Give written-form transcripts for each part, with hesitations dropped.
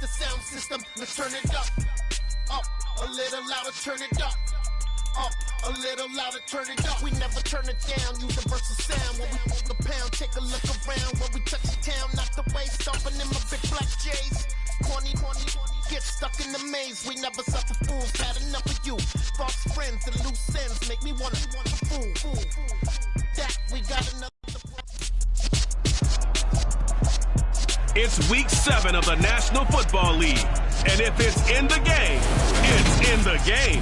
the sound system. Let's turn it up. Up, a little louder, turn it up. Up, a little louder, turn it up. We never turn it down, universal sound. When we move the pound, take a look around. When we touch the town, knock the way, stomping in my big black J's. Corny, get stuck in the maze. We never suffer fools, had enough of you. False friends and loose ends make me wanna fool. That we got another. It's week 7 of the National Football League. And if it's in the game, it's in the game.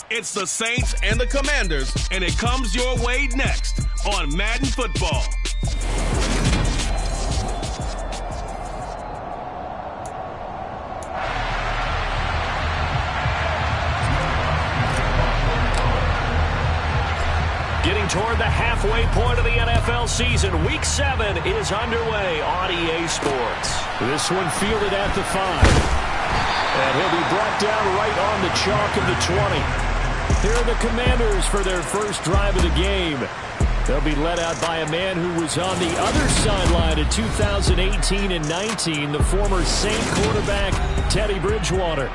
It's the Saints and the Commanders, and it comes your way next on Madden Football. Getting toward the halfway point of the NFL season, Week 7 is underway on EA Sports. This one fielded at the 5. And he'll be brought down right on the chalk of the 20. Here are the Commanders for their first drive of the game. They'll be led out by a man who was on the other sideline in 2018 and 19, the former Saint quarterback, Teddy Bridgewater.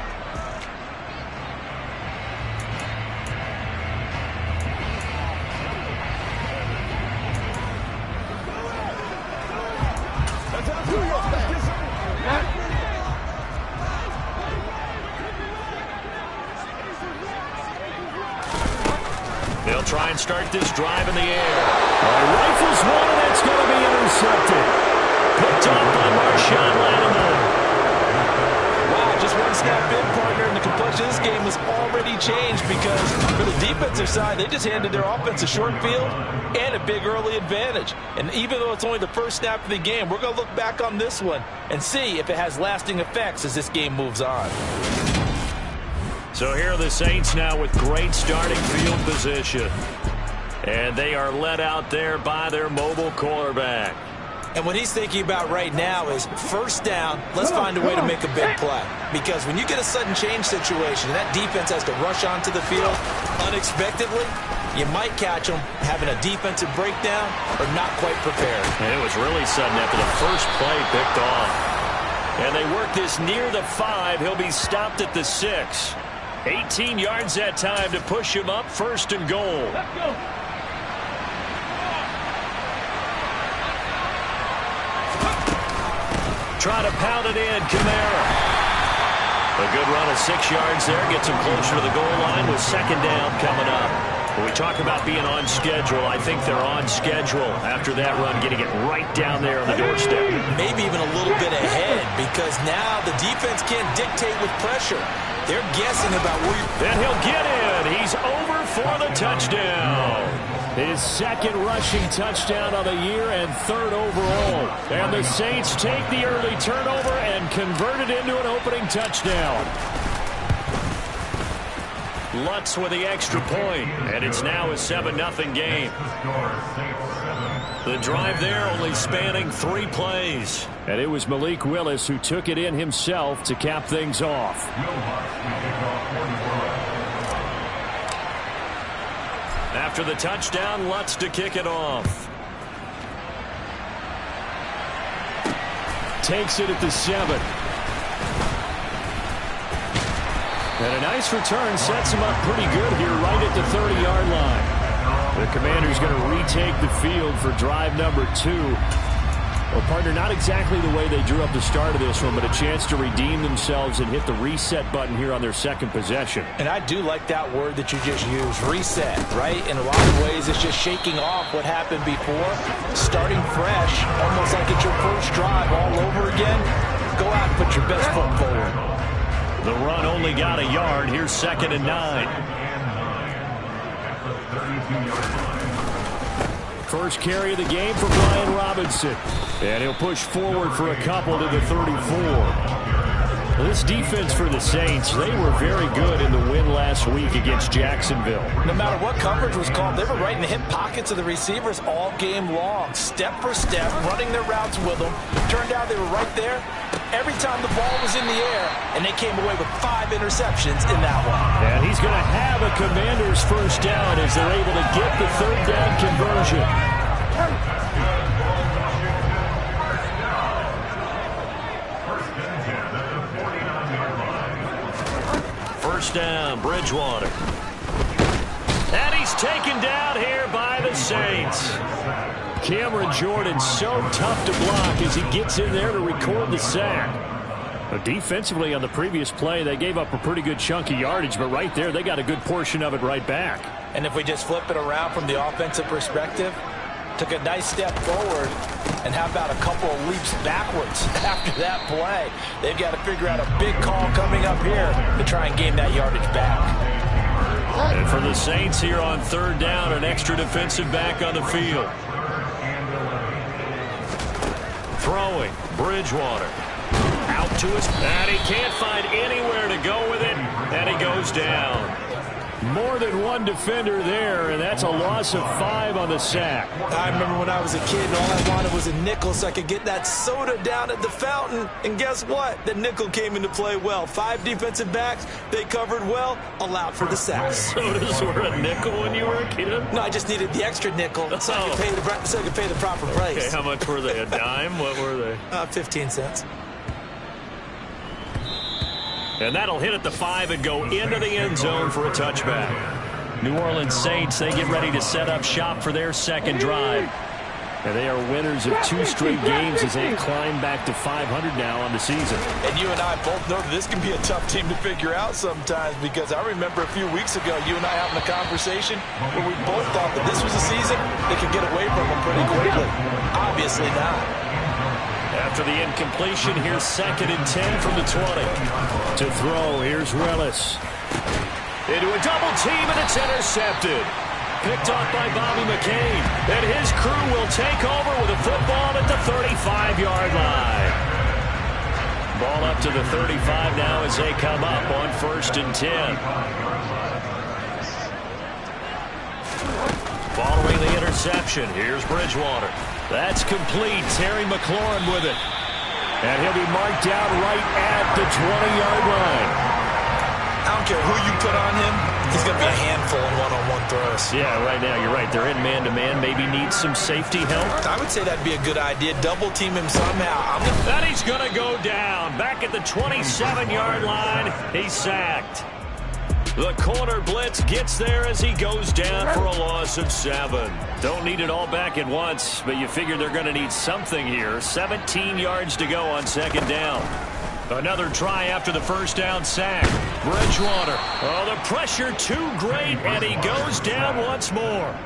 They'll try and start this drive in the air. Rifles one, and that's going to be intercepted. Picked off by Marshawn Lattimore. Wow, just one snap in, partner, and the complexion of this game has already changed because for the defensive side, they just handed their offense a short field and a big early advantage. And even though it's only the first snap of the game, we're going to look back on this one and see if it has lasting effects as this game moves on. So here are the Saints now with great starting field position. And they are led out there by their mobile quarterback. And what he's thinking about right now is first down, let's find a way to make a big play. Because when you get a sudden change situation, that defense has to rush onto the field unexpectedly, you might catch them having a defensive breakdown or not quite prepared. And it was really sudden after the first play picked off. And they work this near the 5. He'll be stopped at the 6. 18 yards that time to push him up, first and goal. Let's go. Try to pound it in, Kamara. A good run of 6 yards there, gets him closer to the goal line with second down coming up. When we talk about being on schedule, I think they're on schedule after that run, getting it right down there on the doorstep. Maybe even a little bit ahead because now the defense can't dictate with pressure. They're guessing about where you... Then he'll get in. He's over for the touchdown. His second rushing touchdown of the year and third overall. And the Saints take the early turnover and convert it into an opening touchdown. Lutz with the extra point, and it's now a 7-0 game. The drive there only spanning 3 plays. And it was Malik Willis who took it in himself to cap things off. After the touchdown, Lutz to kick it off. Takes it at the 7. And a nice return sets him up pretty good here right at the 30-yard line. The Commanders going to retake the field for drive number 2. Well, partner, not exactly the way they drew up the start of this one, but a chance to redeem themselves and hit the reset button here on their second possession. And I do like that word that you just used, reset, right? In a lot of ways, it's just shaking off what happened before, starting fresh, almost like it's your first drive all over again. Go out and put your best foot forward. The run only got a yard. Here's 2nd and 9. First carry of the game for Brian Robinson. And he'll push forward for a couple to the 34. This defense for the Saints, they were very good in the win last week against Jacksonville. No matter what coverage was called, they were right in the hip pockets of the receivers all game long, step for step, running their routes with them. Turned out they were right there every time the ball was in the air, and they came away with 5 interceptions in that one. And he's going to have a Commander's first down as they're able to get the third down conversion. first down. Bridgewater. And he's taken down here by the Saints. Cameron Jordan so tough to block as he gets in there to record the sack. But defensively on the previous play, they gave up a pretty good chunk of yardage, but right there, they got a good portion of it right back. And if we just flip it around from the offensive perspective, took a nice step forward, and how about a couple of leaps backwards after that play? They've got to figure out a big call coming up here to try and gain that yardage back. And for the Saints here on third down, an extra defensive back on the field. Throwing, Bridgewater. Out to his, and he can't find anywhere to go with it, and he goes down. More than one defender there, and that's a loss of 5 on the sack. I remember when I was a kid, and all I wanted was a nickel so I could get that soda down at the fountain. And guess what? The nickel came into play well. 5 defensive backs, they covered well, allowed for the sacks. Sodas were a nickel when you were a kid? No, I just needed the extra nickel so I could pay the proper price. Okay, how much were they? A dime? What were they? 15 cents. And that'll hit at the 5 and go into the end zone for a touchback. New Orleans Saints, they get ready to set up shop for their second drive. And they are winners of 2 straight games as they climb back to 500 now on the season. And you and I both know that this can be a tough team to figure out sometimes, because I remember a few weeks ago you and I having a conversation where we both thought that this was a season they could get away from them pretty quickly. Obviously not. After the incompletion, here's 2nd and 10 from the 20. To throw, here's Willis. Into a double team, and it's intercepted. Picked off by Bobby McCain. And his crew will take over with a football at the 35-yard line. Ball up to the 35 now as they come up on 1st and 10. Following the interception, here's Bridgewater. That's complete. Terry McLaurin with it. And he'll be marked out right at the 20-yard line. I don't care who you put on him. He's going to be a handful in one-on-one throws. Yeah, right now you're right. They're in man-to-man. Maybe needs some safety help. I would say that'd be a good idea. Double team him somehow. And he's going to go down. Back at the 27-yard line. He's sacked. The corner blitz gets there as he goes down for a loss of 7. Don't need it all back at once, but you figure they're going to need something here. 17 yards to go on 2nd down. Another try after the first down sack. Bridgewater. Oh, the pressure too great, and he goes down once more.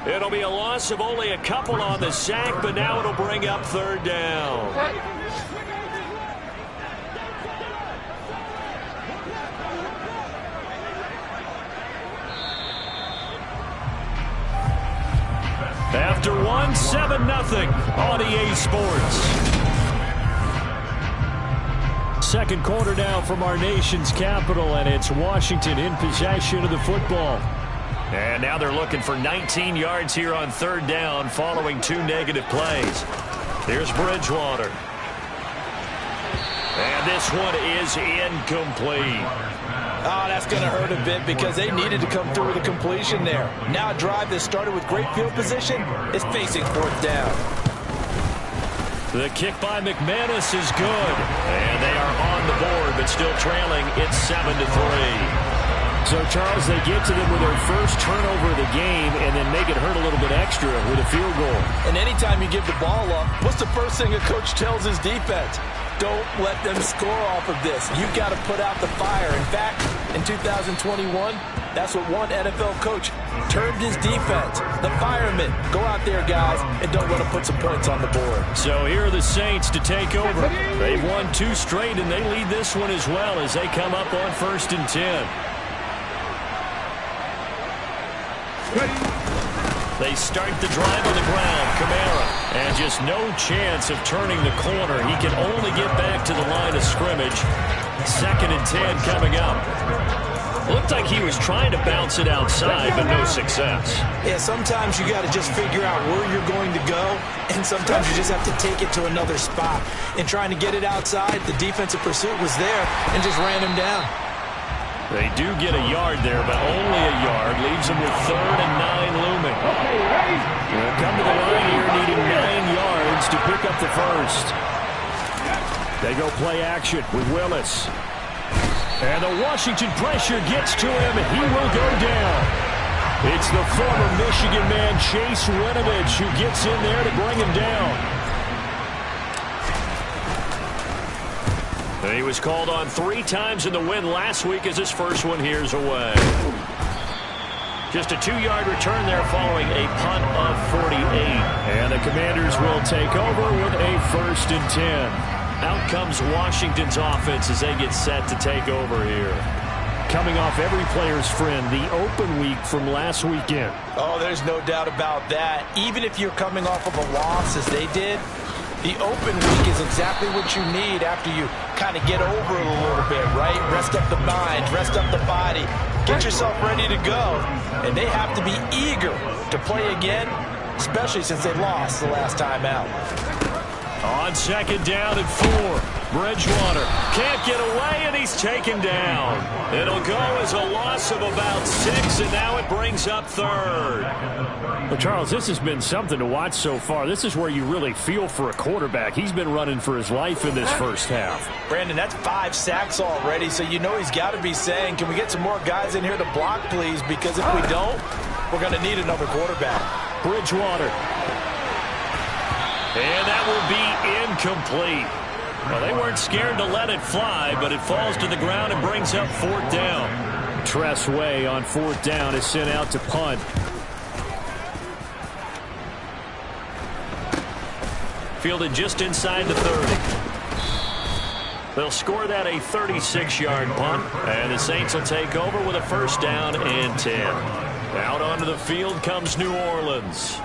It'll be a loss of only a couple on the sack, but now it'll bring up 3rd down. After 1, 7-0 on EA Sports. 2nd quarter now from our nation's capital, and it's Washington in possession of the football. And now they're looking for 19 yards here on 3rd down following 2 negative plays. Here's Bridgewater. And this one is incomplete. Oh, that's going to hurt a bit because they needed to come through with a completion there. Now a drive that started with great field position is facing 4th down. The kick by McManus is good. And they are on the board, but still trailing. It's 7-3. So, Charles, they get to them with their first turnover of the game and then make it hurt a little bit extra with a field goal. And anytime you give the ball up, what's the first thing a coach tells his defense? Don't let them score off of this. You've got to put out the fire. In fact, in 2021, that's what one NFL coach termed his defense. The firemen. Go out there, guys, and don't let them put some points on the board. So here are the Saints to take over. They've won 2 straight, and they lead this one as well as they come up on 1st and 10. They start the drive on the ground. Kamara. And just no chance of turning the corner. He can only get back to the line of scrimmage. 2nd and 10 coming up. Looked like he was trying to bounce it outside, but no success. Yeah, sometimes you got to just figure out where you're going to go, and sometimes you just have to take it to another spot. And trying to get it outside, the defensive pursuit was there and just ran him down. They do get a yard there, but only a yard. Leaves them with 3rd and 9 looming. They'll come to the line here needing 9 yards to pick up the first. They go play action with Willis. And the Washington pressure gets to him, and he will go down. It's the former Michigan man, Chase Winovich, who gets in there to bring him down. And he was called on 3 times in the win last week as his first one here's away. Just a 2-yard return there following a punt of 48. And the Commanders will take over with a 1st and 10. Out comes Washington's offense as they get set to take over here. Coming off every player's friend, the open week from last weekend. Oh, there's no doubt about that. Even if you're coming off of a loss as they did, the open week is exactly what you need after you kind of get over it a little bit, right? Rest up the mind, rest up the body, get yourself ready to go. And they have to be eager to play again, especially since they lost the last time out. On 2nd down and 4, Bridgewater can't get away, and he's taken down. It'll go as a loss of about 6, and now it brings up 3rd. Well, Charles, this has been something to watch so far. This is where you really feel for a quarterback. He's been running for his life in this first half. Brandon, that's 5 sacks already, so you know he's got to be saying, can we get some more guys in here to block, please? Because if we don't, we're going to need another quarterback. Bridgewater. And that will be incomplete. Well, they weren't scared to let it fly, but it falls to the ground and brings up 4th down. Tress Way on 4th down is sent out to punt. Fielded just inside the 30. They'll score that a 36-yard punt, and the Saints will take over with a 1st down and 10. Out onto the field comes New Orleans.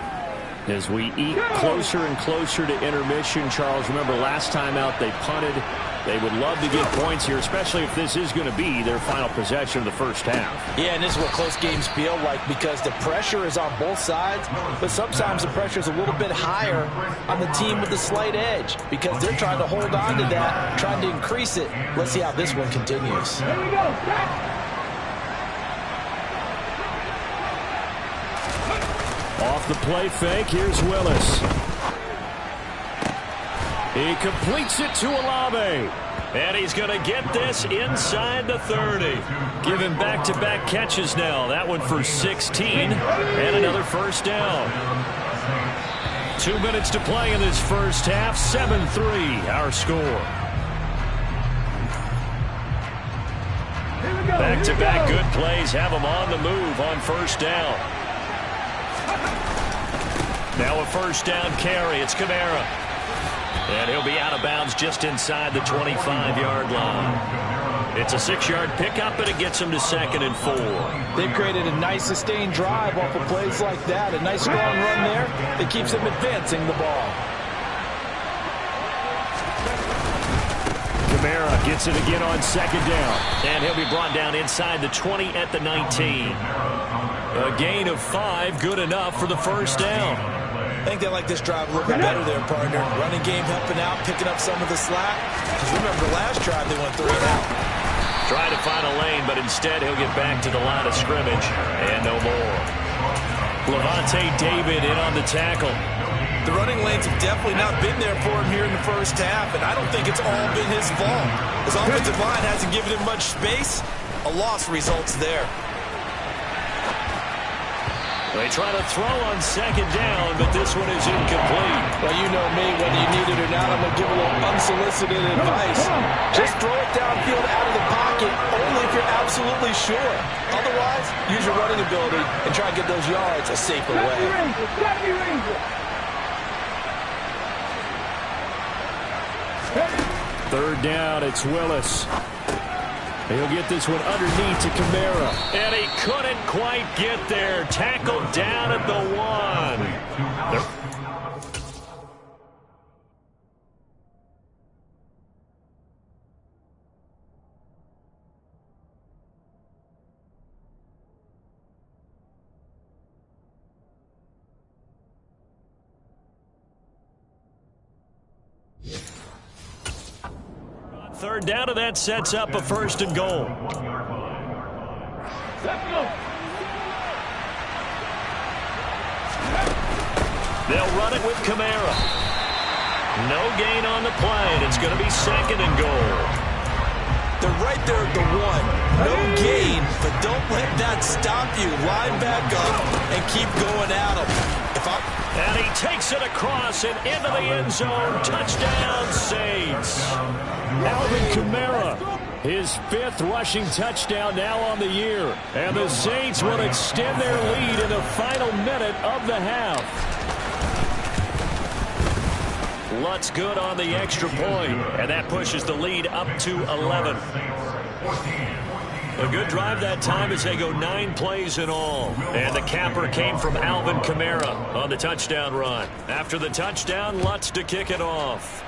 As we eat closer and closer to intermission, Charles, remember last time out they punted. They would love to get points here, especially if this is going to be their final possession of the first half. Yeah, and this is what close games feel like because the pressure is on both sides, but sometimes the pressure is a little bit higher on the team with the slight edge because they're trying to hold on to that, trying to increase it. Let's see how this one continues. Here we go. Off the play fake, here's Willis. He completes it to Olave. And he's going to get this inside the 30. Giving back-to-back catches now. That one for 16 and another 1st down. 2 minutes to play in this first half. 7-3 our score. Back-to-back good plays have them on the move on 1st down. Now a 1st down carry. It's Kamara. And he'll be out of bounds just inside the 25-yard line. It's a 6-yard pickup, and it gets him to 2nd and 4. They've created a nice sustained drive off of plays like that. A nice strong run there that keeps them advancing the ball. Kamara gets it again on 2nd down. And he'll be brought down inside the 20 at the 19. A gain of 5, good enough for the 1st down. I think they like this drive a little bit better there, partner. Running game helping out, picking up some of the slack. Because remember, last drive they went 3 and out. Trying to find a lane, but instead he'll get back to the line of scrimmage. And no more. Levante David in on the tackle. The running lanes have definitely not been there for him here in the first half, and I don't think it's all been his fault. His offensive line hasn't given him much space. A loss results there. They try to throw on 2nd down, but this one is incomplete. Well, you know me, whether you need it or not, I'm going to give a little unsolicited advice. Just throw it downfield out of the pocket, only if you're absolutely sure. Otherwise, use your running ability and try and get those yards a safer way. 3rd down, it's Willis. He'll get this one underneath to Kamara. And he couldn't quite get there. Tackled down at the 1. Third down, and that sets up a 1st and goal. They'll run it with Kamara. No gain on the play, and it's going to be 2nd and goal. They're right there at the 1. No gain, but don't let that stop you. Line back up and keep going at him. And he takes it across and into the end zone. Touchdown, Saints. Alvin Kamara, his 5th rushing touchdown now on the year. And the Saints will extend their lead in the final minute of the half. Lutz good on the extra point, and that pushes the lead up to 11. A good drive that time as they go 9 plays in all. And the capper came from Alvin Kamara on the touchdown run. After the touchdown, Lutz to kick it off.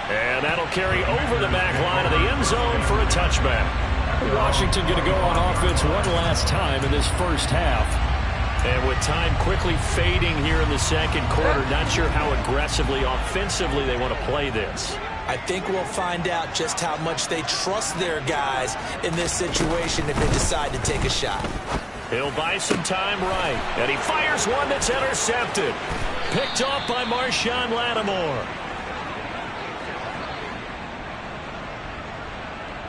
And that'll carry over the back line of the end zone for a touchback. Washington going to go on offense one last time in this first half. And with time quickly fading here in the second quarter, not sure how aggressively, offensively they want to play this. I think we'll find out just how much they trust their guys in this situation if they decide to take a shot. He'll buy some time right. And he fires one that's intercepted. Picked off by Marshawn Lattimore.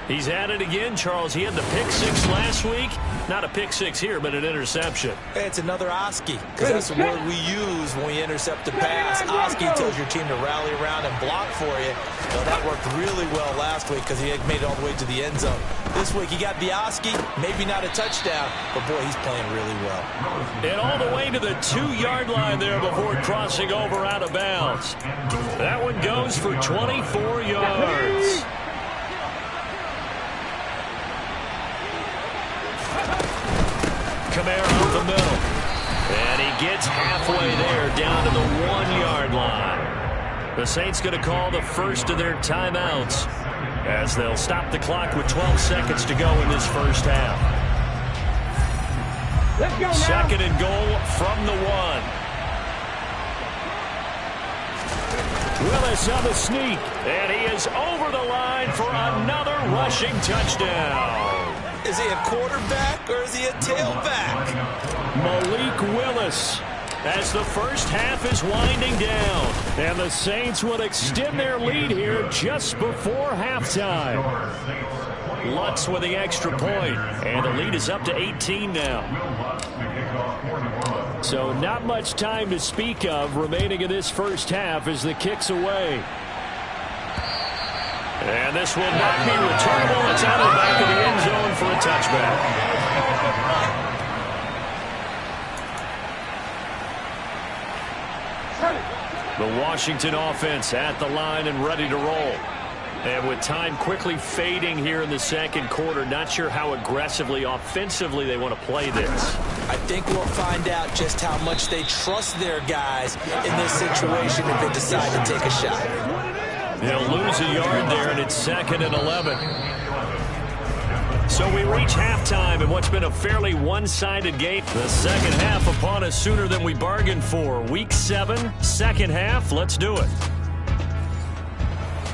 He's at it again, Charles. He had the pick 6 last week. Not a pick 6 here, but an interception. Hey, it's another Oski, because that's the word we use when we intercept a pass. Oski tells your team to rally around and block for you. Well, that worked really well last week because he made it all the way to the end zone. This week he got the Oski, maybe not a touchdown, but boy, he's playing really well. And all the way to the 2-yard line there before crossing over out of bounds. That one goes for 24 yards. Kamara up the middle. And he gets halfway there down to the 1-yard line. The Saints going to call the first of their timeouts as they'll stop the clock with 12 seconds to go in this first half. Let's go now. Second and goal from the 1. Willis on the sneak. And he is over the line for another rushing touchdown. Is he a quarterback or is he a tailback? Malik Willis as the first half is winding down. And the Saints will extend their lead here just before halftime. Lutz with the extra point. And the lead is up to 18 now. So not much time to speak of remaining in this first half as the kick's away. And this will not be returnable. It's out of the back of the end zone for a touchback. The Washington offense at the line and ready to roll. And with time quickly fading here in the second quarter, not sure how aggressively, offensively they want to play this. I think we'll find out just how much they trust their guys in this situation if they decide to take a shot. They'll lose a yard there, and it's 2nd and 11. So we reach halftime in what's been a fairly one-sided game. The second half upon us sooner than we bargained for. Week 7, second half. Let's do it.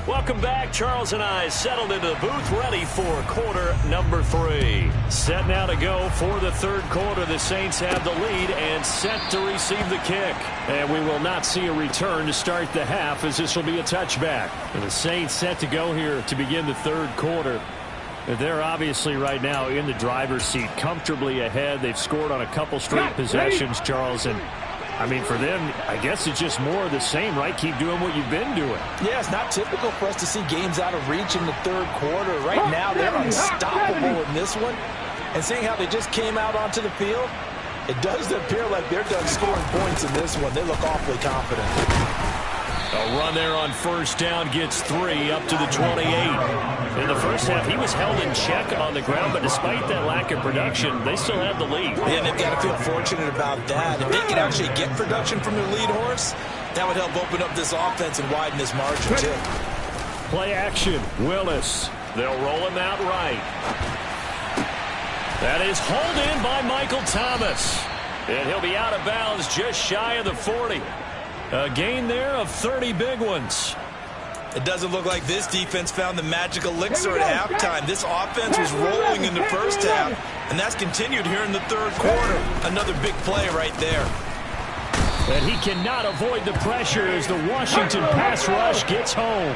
Welcome back. Charles and I settled into the booth, ready for quarter number 3. Set now to go for the third quarter. The Saints have the lead and set to receive the kick. And we will not see a return to start the half, as this will be a touchback. And the Saints set to go here to begin the third quarter. They're obviously right now in the driver's seat, comfortably ahead. They've scored on a couple straight possessions, Charles, and I mean, for them, I guess it's just more of the same, right? Keep doing what you've been doing. Yeah, it's not typical for us to see games out of reach in the third quarter. Right now, they're unstoppable in this one. And seeing how they just came out onto the field, it does appear like they're done scoring points in this one. They look awfully confident. A run there on first down gets 3 up to the 28. In the first half, he was held in check on the ground, but despite that lack of production, they still have the lead. Yeah, they've got to feel fortunate about that. If they can actually get production from their lead horse, that would help open up this offense and widen this margin, too. Play action. Willis. They'll roll him out right. That is hauled in by Michael Thomas. And he'll be out of bounds just shy of the 40. A gain there of 30 big ones. It doesn't look like this defense found the magic elixir at halftime. This offense was rolling in the first half, and that's continued here in the third quarter. Another big play right there. And he cannot avoid the pressure as the Washington pass rush gets home.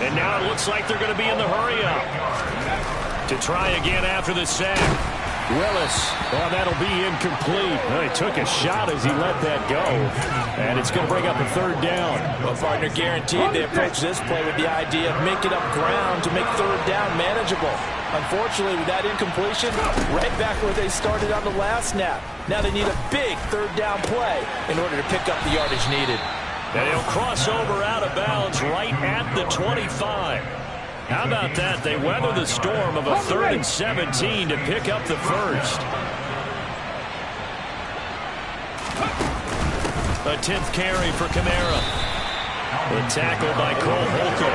And now it looks like they're going to be in the hurry-up. To try again after the sack. Willis. Oh, that'll be incomplete. Well, he took a shot as he let that go. And it's going to bring up a third down. Well, partner, guaranteed they approach this play with the idea of making up ground to make third down manageable. Unfortunately, with that incompletion, right back where they started on the last snap. Now they need a big third down play in order to pick up the yardage needed. And he'll cross over out of bounds right at the 25. How about that? They weather the storm of a 3rd and 17 to pick up the first. A 10th carry for Kamara. The tackle by Cole Holcomb.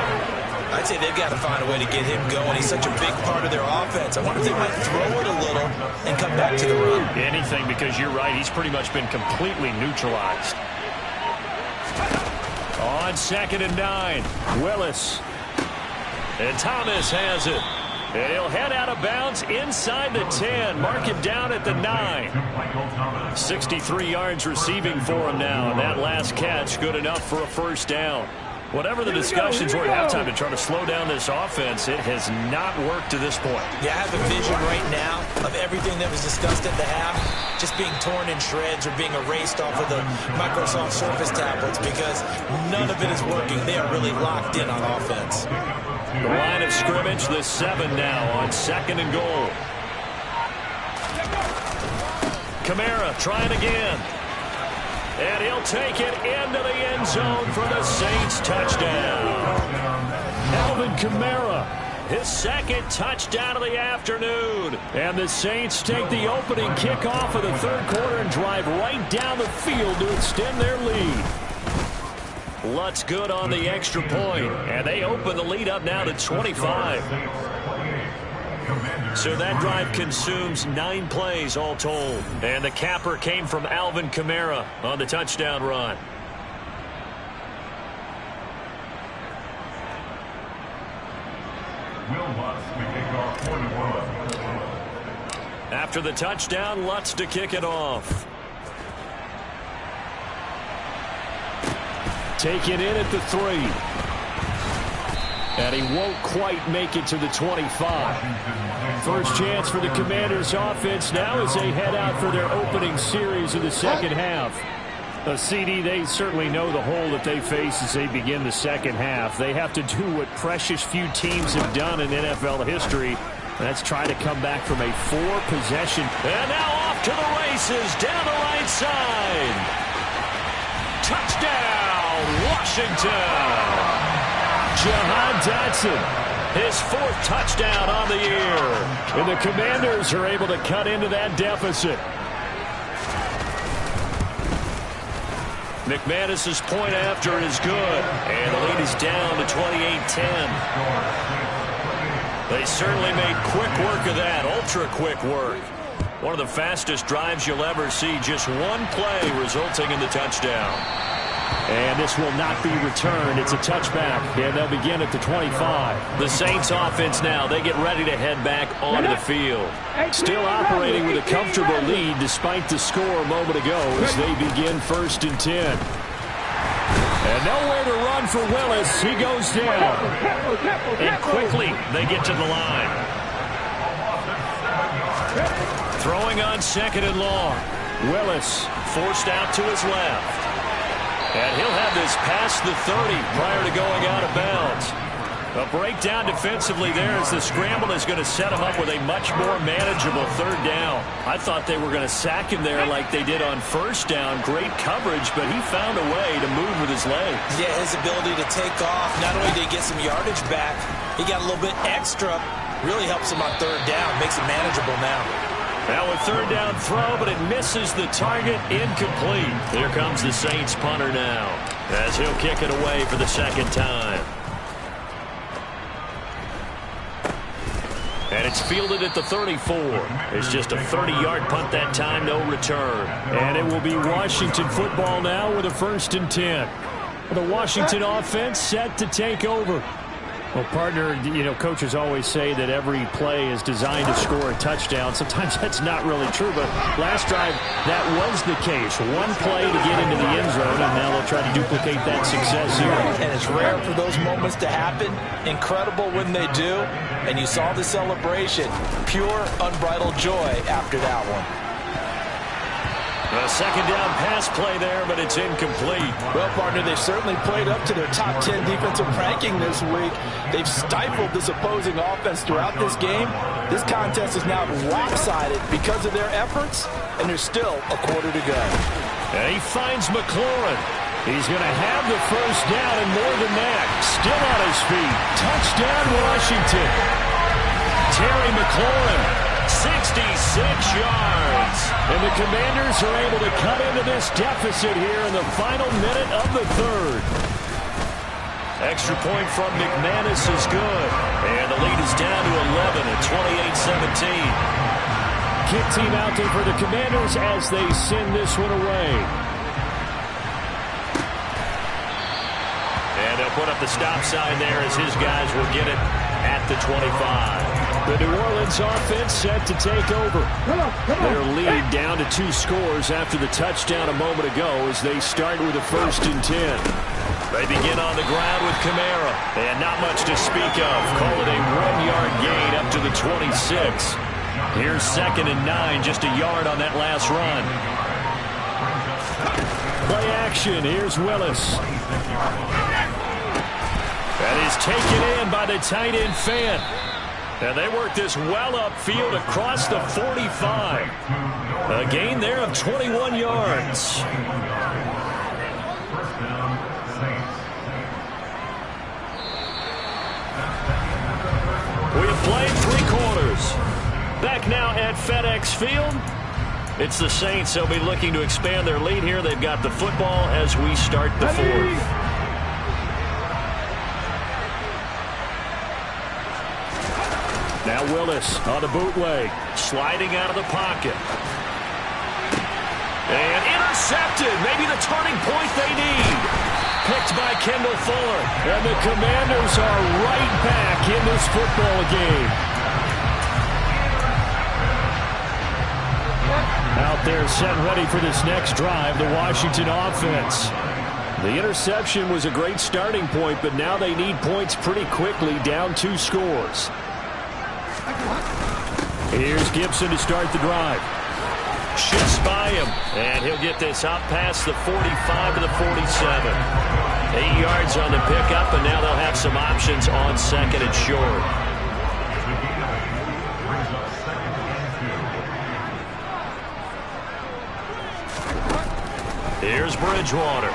I'd say they've got to find a way to get him going. He's such a big part of their offense. I wonder if they might throw it a little and come back to the run. Anything, because you're right. He's pretty much been completely neutralized. On 2nd and 9, Willis. And Thomas has it. And he'll head out of bounds inside the 10. Mark him down at the 9. 63 yards receiving for him now. And that last catch good enough for a first down. Whatever the discussions were at halftime to try to slow down this offense, it has not worked to this point. Yeah, I have a vision right now of everything that was discussed at the half just being torn in shreds or being erased off of the Microsoft Surface tablets because none of it is working. They are really locked in on offense. The line of scrimmage, the 7 now on 2nd and goal. Kamara trying again. And he'll take it into the end zone for the Saints touchdown. Alvin Kamara, his 2nd touchdown of the afternoon. And the Saints take the opening kickoff of the 3rd quarter and drive right down the field to extend their lead. Lutz good on the extra point, and they open the lead up now to 25. So that drive consumes 9 plays all told. And the capper came from Alvin Kamara on the touchdown run. After the touchdown, Lutz to kick it off. Taken in at the 3. And he won't quite make it to the 25. First chance for the Commanders offense now as they head out for their opening series of the second half. CD, they certainly know the hole that they face as they begin the second half. They have to do what precious few teams have done in NFL history. That's try to come back from a 4-possession. And now off to the races down the right side. Touchdown, Washington. Jahan Dotson. His 4th touchdown on the year. And the Commanders are able to cut into that deficit. McManus's point after is good. And the lead is down to 28-10. They certainly made quick work of that. Ultra quick work. One of the fastest drives you'll ever see. Just one play resulting in the touchdown. And this will not be returned. It's a touchback, and they'll begin at the 25. The Saints offense now, they get ready to head back onto the field. Still operating with a comfortable lead despite the score a moment ago as they begin 1st and 10. And nowhere to run for Willis. He goes down. And quickly they get to the line. Throwing on 2nd and long. Willis forced out to his left. And he'll have this past the 30 prior to going out of bounds. A breakdown defensively there as the scramble is going to set him up with a much more manageable 3rd down. I thought they were going to sack him there like they did on 1st down. Great coverage, but he found a way to move with his legs. Yeah, his ability to take off, not only did he get some yardage back, he got a little bit extra. Really helps him on 3rd down, makes it manageable now. Now a 3rd down throw, but it misses the target, incomplete. Here comes the Saints punter now, as he'll kick it away for the 2nd time. And it's fielded at the 34. It's just a 30-yard punt that time, no return. And it will be Washington football now with a 1st and 10. The Washington offense set to take over. Well, partner, coaches always say that every play is designed to score a touchdown. Sometimes that's not really true, but last drive, that was the case. One play to get into the end zone, and now they'll try to duplicate that success here. And it's rare for those moments to happen. Incredible when they do. And you saw the celebration. Pure, unbridled joy after that one. A second down pass play there, but it's incomplete. Well, partner, they've certainly played up to their top 10 defensive ranking this week. They've stifled this opposing offense throughout this game. This contest is now lopsided because of their efforts, and there's still a quarter to go. And he finds McLaurin. He's going to have the first down, and more than that, still on his feet. Touchdown, Washington. Terry McLaurin. 66 yards. And the Commanders are able to cut into this deficit here in the final minute of the third. Extra point from McManus is good. And the lead is down to 11 at 28-17. Kick team out there for the Commanders as they send this one away. And they'll put up the stop sign there as his guys will get it at the 25. The New Orleans offense set to take over. Their lead down to 2 scores after the touchdown a moment ago as they start with a 1st and 10. They begin on the ground with Kamara. And not much to speak of. Call it a 1-yard gain up to the 26. Here's 2nd and 9, just a yard on that last run. Play action. Here's Willis. That is taken in by the tight end Fant. And they work this well upfield across the 45. A gain there of 21 yards. We have played 3 quarters. Back now at FedEx Field. It's the Saints. They'll be looking to expand their lead here. They've got the football as we start the 4th. Now Willis on the bootleg. Sliding out of the pocket. And intercepted. Maybe the turning point they need. Picked by Kendall Fuller. And the Commanders are right back in this football game. Out there set ready for this next drive, the Washington offense. The interception was a great starting point, but now they need points pretty quickly, down 2 scores. Here's Gibson to start the drive. Shifts by him, and he'll get this up past the 45 to the 47. 8 yards on the pickup, and now they'll have some options on 2nd and short. Here's Bridgewater.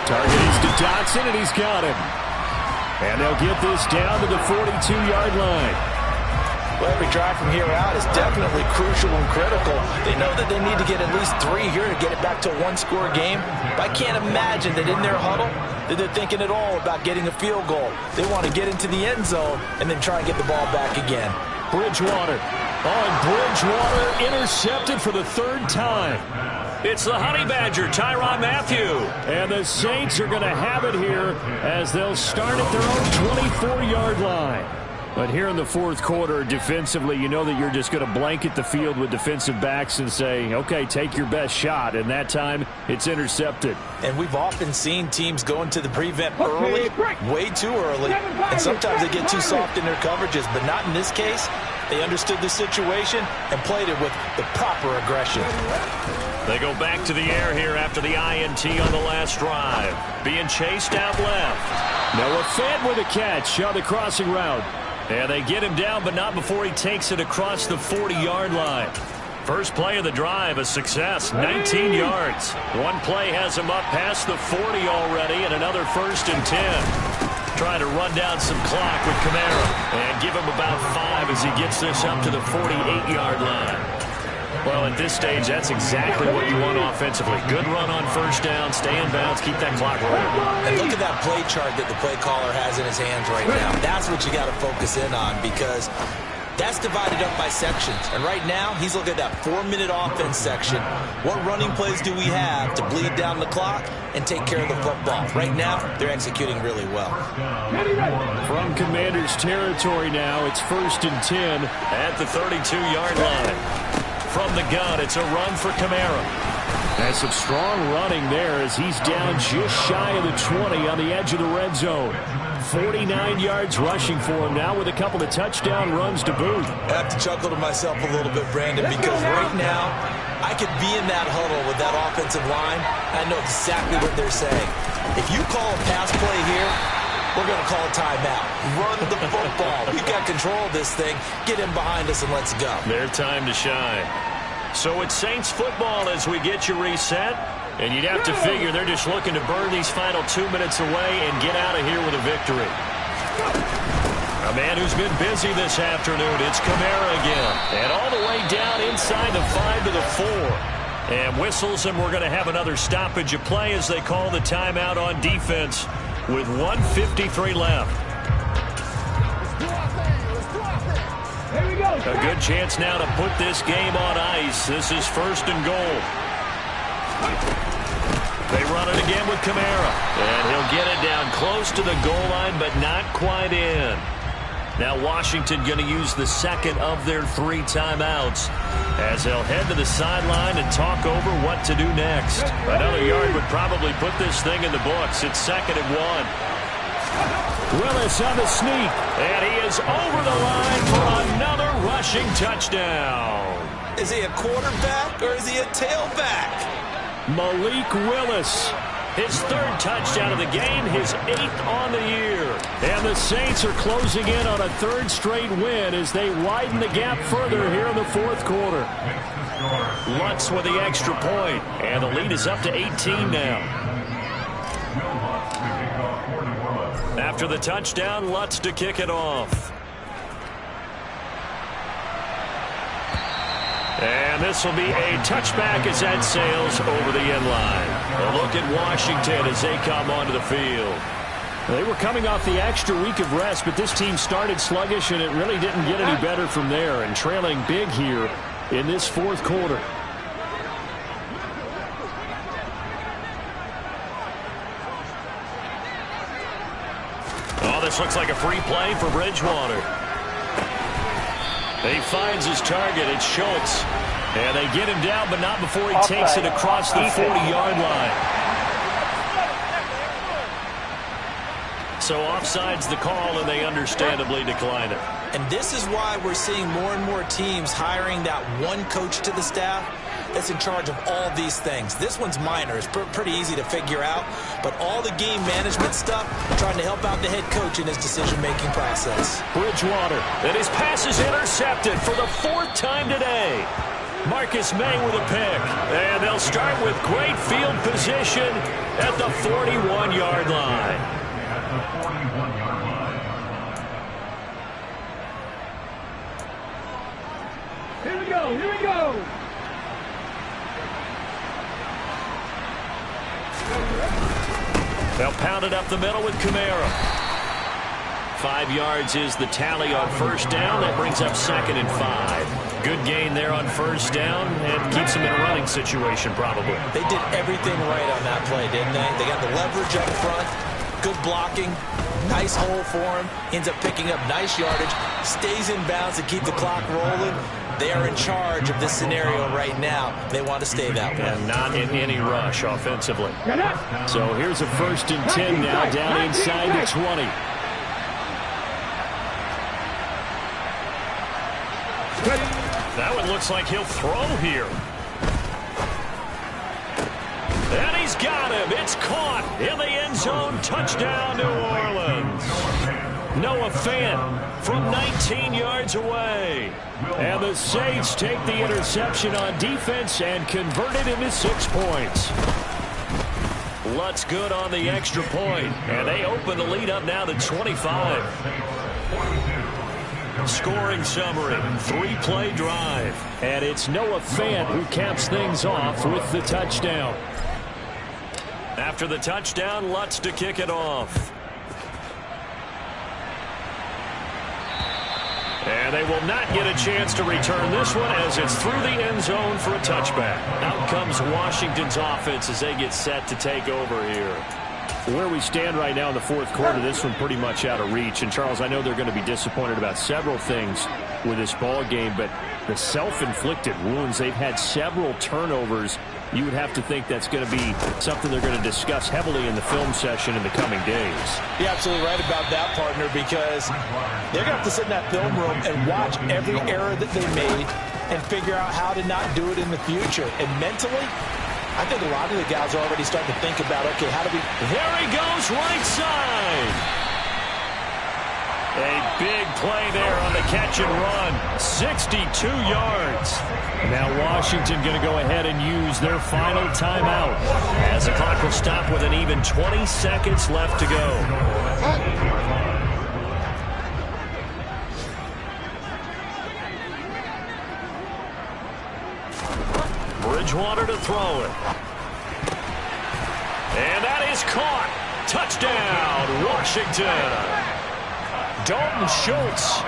Target is to Dotson, and he's got him. And they'll get this down to the 42-yard line. Well, every drive from here out is definitely crucial and critical. They know that they need to get at least 3 here to get it back to a 1-score game. But I can't imagine that in their huddle that they're thinking at all about getting a field goal. They want to get into the end zone and then try and get the ball back again. Bridgewater. Oh, and Bridgewater intercepted for the 3rd time. It's the Honey Badger, Tyrann Mathieu. And the Saints are going to have it here as they'll start at their own 24-yard line. But here in the 4th quarter, defensively, you know that you're just going to blanket the field with defensive backs and say, okay, take your best shot. And that time, it's intercepted. And we've often seen teams go into the prevent early, way too early. And sometimes they get too soft in their coverages, but not in this case. They understood the situation and played it with the proper aggression. They go back to the air here after the INT on the last drive. Being chased out left. Noah Fant with a catch on the crossing route. And they get him down, but not before he takes it across the 40-yard line. First play of the drive, a success, 19 yards. One play has him up past the 40 already, and another 1st and 10. Trying to run down some clock with Kamara. And give him about 5 as he gets this up to the 48-yard line. Well, at this stage, that's exactly what you want offensively. Good run on 1st down, stay in bounds, keep that clock rolling. And look at that play chart that the play caller has in his hands right now. That's what you got to focus in on, because That's divided up by sections. And right now, he's looking at that 4-minute offense section. What running plays do we have to bleed down the clock and take care of the football? Right now, they're executing really well. From Commanders territory now, it's 1st and 10 at the 32-yard line. From the gun, it's a run for Kamara. And some strong running there as he's down just shy of the 20 on the edge of the red zone. 49 yards rushing for him now with a couple of touchdown runs to boot. I have to chuckle to myself a little bit, Brandon, because right now I could be in that huddle with that offensive line. I know exactly what they're saying. If you call a pass play here, we're going to call a timeout. Run the football. We've got control of this thing. Get in behind us and let's go. Their time to shine. So it's Saints football as we get you reset. And you'd have to figure they're just looking to burn these final 2 minutes away and get out of here with a victory. A man who's been busy this afternoon, it's Kamara again. And all the way down inside the 5 to the 4. And whistles, and we're going to have another stoppage of play as they call the timeout on defense with 1:53 left. A good chance now to put this game on ice. This is 1st and goal. They run it again with Kamara. And he'll get it down close to the goal line, but not quite in. Now Washington going to use the second of their 3 timeouts as they'll head to the sideline and talk over what to do next. Another yard would probably put this thing in the books. It's 2nd and 1. Willis on the sneak. And he is over the line for another rushing touchdown. Is he a quarterback or is he a tailback? Malik Willis. His 3rd touchdown of the game, his 8th on the year. And the Saints are closing in on a 3rd straight win as they widen the gap further here in the 4th quarter. Lutz with the extra point, and the lead is up to 18 now. After the touchdown, Lutz to kick it off. And this will be a touchback as that sails over the end line. A look at Washington as they come onto the field. They were coming off the extra week of rest, but this team started sluggish, and it really didn't get any better from there, and trailing big here in this 4th quarter. Oh, this looks like a free play for Bridgewater. He finds his target. It's Schultz. And they get him down, but not before he takes it across the 40-yard line. So offside's the call, and they understandably decline it. And this is why we're seeing more and more teams hiring that one coach to the staff that's in charge of all these things. This one's minor. It's pretty easy to figure out. But all the game management stuff, trying to help out the head coach in his decision-making process. Bridgewater, and his pass is intercepted for the 4th time today. Marcus May with a pick. And they'll start with great field position at the 41-yard line. Here we go, here we go. They'll pound it up the middle with Kamara. 5 yards is the tally on 1st down. That brings up 2nd and 5. Good gain there on 1st down and keeps them in a running situation probably. They did everything right on that play, didn't they? They got the leverage up front, good blocking, nice hole for him, ends up picking up nice yardage, stays in bounds to keep the clock rolling. They are in charge of this scenario right now. They want to stay that way. And not in any rush offensively. So here's a 1st and 10 now down inside the 20. That one looks like he'll throw here. And he's got him. It's caught in the end zone. Touchdown, New Orleans. Noah Fant from 19 yards away. And the Saints take the interception on defense and convert it into 6 points. Lutz good on the extra point. And they open the lead up now to 25. Scoring summary, 3-play drive. And it's Noah Fant who caps things off with the touchdown. After the touchdown, Lutz to kick it off. And And they will not get a chance to return this one as it's through the end zone for a touchback. Out comes Washington's offense as they get set to take over here. Where we stand right now in the fourth quarter, this one pretty much out of reach. And, Charles, I know they're going to be disappointed about several things with this ball game, but the self-inflicted wounds, they've had several turnovers. You would have to think that's going to be something they're going to discuss heavily in the film session in the coming days. You're absolutely right about that, partner, because they're going to have to sit in that film room and watch every error that they made and figure out how to not do it in the future. And mentally, I think a lot of the guys are already starting to think about, okay, how do we... There he goes, right side. A big play there on the catch and run. 62 yards. Now Washington going to go ahead and use their final timeout as the clock will stop with an even 20 seconds left to go. Bridgewater to throw it. And that is caught. Touchdown, Washington. Dalton Schultz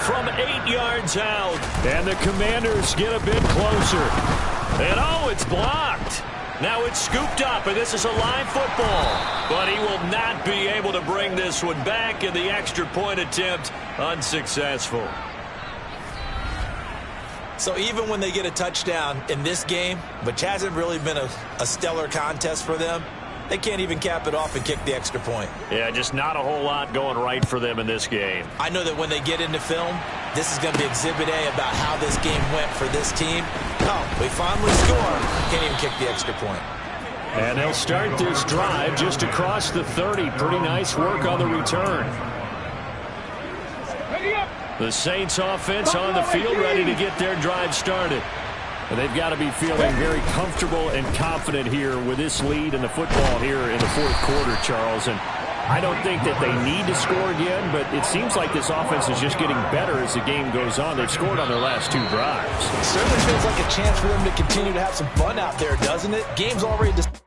from 8 yards out. And the Commanders get a bit closer. And, oh, it's blocked. Now it's scooped up, and this is a live football. But he will not be able to bring this one back, and the extra point attempt unsuccessful. So even when they get a touchdown in this game, which hasn't really been a stellar contest for them, they can't even cap it off and kick the extra point. Yeah, just not a whole lot going right for them in this game. I know that when they get into film, this is going to be Exhibit A about how this game went for this team. Oh, we finally scored. Can't even kick the extra point. And they'll start this drive just across the 30. Pretty nice work on the return. The Saints offense on the field ready to get their drive started. And they've got to be feeling very comfortable and confident here with this lead in the football here in the fourth quarter, Charles. And I don't think that they need to score again, but it seems like this offense is just getting better as the game goes on. They've scored on their last 2 drives. It certainly feels like a chance for them to continue to have some fun out there, doesn't it? Game's already decided.